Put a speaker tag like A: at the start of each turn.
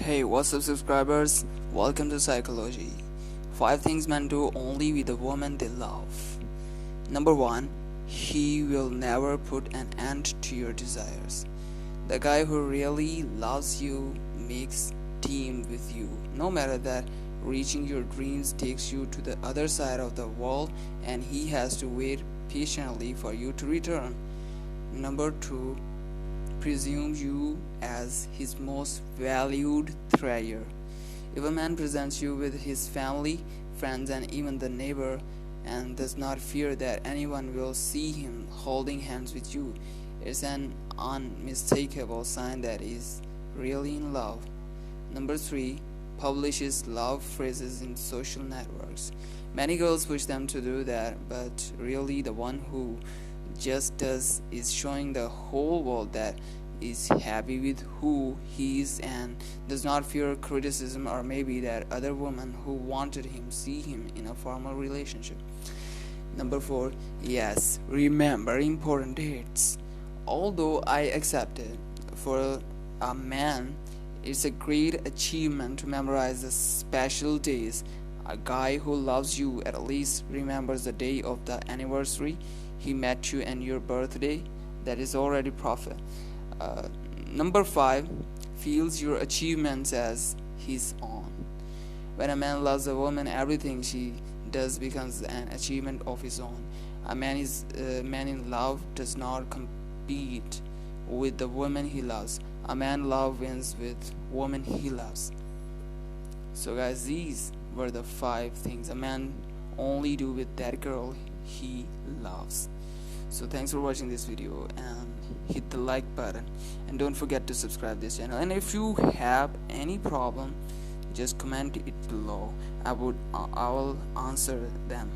A: Hey, what's up, subscribers? Welcome to Cyclogy. 5 things men do only with the woman they love. Number 1, he will never put an end to your desires. The guy who really loves you makes team with you, no matter that reaching your dreams takes you to the other side of the world and he has to wait patiently for you to return. Number 2, presumes you as his most valued treasure. If a man presents you with his family, friends, and even the neighbor, and does not fear that anyone will see him holding hands with you, it's an unmistakable sign that he is really in love. Number 3, publishes love phrases in social networks. Many girls push them to do that, but really the one who just does is showing the whole world that is happy with who he is and does not fear criticism, or maybe that other woman who wanted him see him in a formal relationship. Number 4, yes, remember important dates. Although I accept it, for a man it's a great achievement to memorize the special days. A guy who loves you at least remembers the day of the anniversary he met you and your birthday. That is already profit. Number 5, feels your achievements as his own. When a man loves a woman, everything she does becomes an achievement of his own. A man in love does not compete with the woman he loves. A man love wins with woman he loves. So guys, these were the 5 things a man only do with that girl he loves. So thanks for watching this video, and hit the like button, and don't forget to subscribe this channel. And if you have any problem, just comment it below. I will answer them.